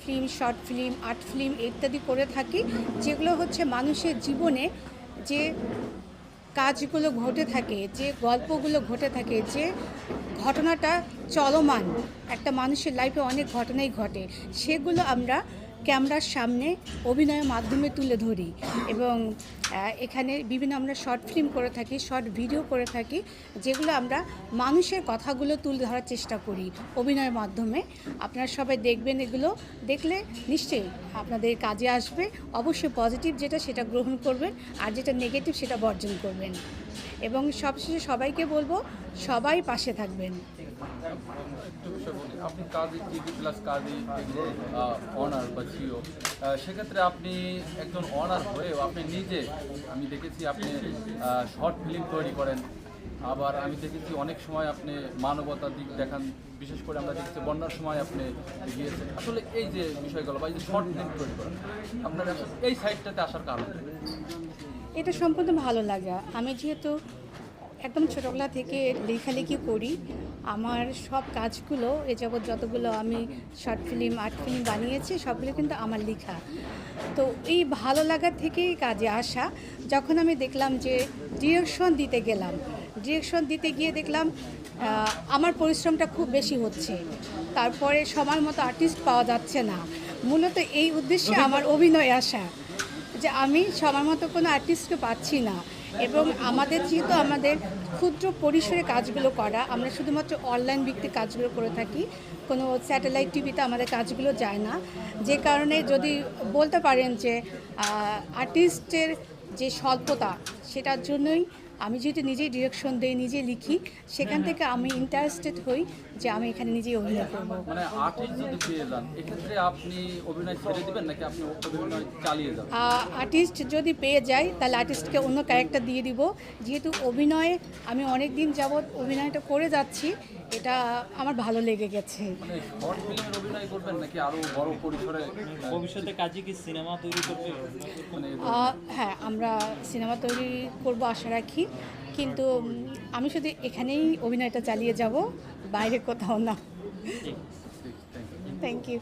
Film, short film, art film ইত্যাদি করে থাকি, যেগুলো হচ্ছে মানুষের জীবনে যে কাজগুলো ঘটে থাকে, যে গল্পগুলো ঘটে থাকে, যে ঘটনাটা চলমান, একটা মানুষের লাইফে অনেক ঘটনাই ঘটে, সেগুলো আমরা ক্যামেরার সামনে অভিনয়ের মাধ্যমে তুলে ধরি। এবং এখানে বিভিন্ন আমরা শর্ট ফিল্ম করে থাকি, শর্ট ভিডিও করে থাকি, যেগুলো আমরা মানুষের কথাগুলো তুলে ধরার চেষ্টা করি অভিনয়ের মাধ্যমে। আপনারা সবাই দেখবেন, এগুলো দেখলে নিশ্চয়ই আপনাদের কাজে আসবে। অবশ্যই পজিটিভ যেটা সেটা গ্রহণ করবেন, আর যেটা নেগেটিভ সেটা বর্জন করবেন। এবং সবশেষে সবাইকে বলবো, সবাই পাশে থাকবেন। একটু বিষয় বলি, আপনি কাজী টিভি প্লাস কাজী এগুলোর অনার বা সিও, সেক্ষেত্রে আপনি একজন অনার হয়েও আপনি নিজে, আমি দেখেছি আপনি শর্ট ফিল্ম তৈরি করেন, আবার আমি দেখেছি অনেক সময় আপনি মানবতার দিক দেখান, বিশেষ করে আমরা দেখছি বন্যার সময় আপনি গিয়েছেন। আসলে এই যে বিষয়গুলো বা এই যে শর্ট ফিল্ম তৈরি করেন, আপনার আসলে এই সাইডটাতে আসার কারণ? এটা সম্পূর্ণ ভালো লাগা। আমি যেহেতু একদম ছোটোবেলা থেকে লেখালেখি করি, আমার সব কাজগুলো এ যাবৎ যতগুলো আমি শর্ট ফিল্ম, আর্ট ফিল্ম বানিয়েছি, সবগুলো কিন্তু আমার লেখা। তো এই ভালো লাগা থেকেই কাজে আসা। যখন আমি দেখলাম যে ডিরেকশন দিতে গেলাম, ডিরেকশন দিতে গিয়ে দেখলাম আমার পরিশ্রমটা খুব বেশি হচ্ছে, তারপরে সময় মতো আর্টিস্ট পাওয়া যাচ্ছে না। মূলত এই উদ্দেশ্যে আমার অভিনয় আসা, যে আমি সময় মতো কোনো আর্টিস্টকে পাচ্ছি না। এবং আমাদের যেহেতু আমাদের ক্ষুদ্র পরিসরে কাজগুলো করা, আমরা শুধুমাত্র অনলাইন ভিত্তিক কাজগুলো করে থাকি, কোনো স্যাটেলাইট টিভিতে আমাদের কাজগুলো যায় না। যে কারণে যদি বলতে পারেন যে আর্টিস্টের যে স্বল্পতা, সেটার জন্যই আমি যেহেতু নিজেই ডিরেকশন দিই, নিজে লিখি, সেখান থেকে আমি ইন্টারেস্টেড হই যে আমি এখানে নিজেই অভিনয় করবো। মানে আর্টিস্ট যদি পেয়ে যান, এক্ষেত্রে আপনি অভিনয় ছেড়ে দিবেন নাকি আপনি অভিনয় চালিয়ে যাবেন? আর্টিস্ট যদি পেয়ে যাই তাহলে আর্টিস্টকে অন্য ক্যারেক্টার দিয়ে দিব। যেহেতু অভিনয়ে আমি অনেক দিন যাবৎ অভিনয়টা করে যাচ্ছি, এটা আমার ভালো লেগে গেছে। মানে শর্ট ফিল্মের অভিনয় করবেন নাকি আরো বড় পরিসরে? ভবিষ্যতে কাজে কি সিনেমা তৈরি করবে? মানে হ্যাঁ, আমরা সিনেমা তৈরি করব আশা রাখি, কিন্তু আমি শুধু এখানেই অভিনয়টা চালিয়ে যাব, বাইরে কোথাও না। Thank you. Thank you.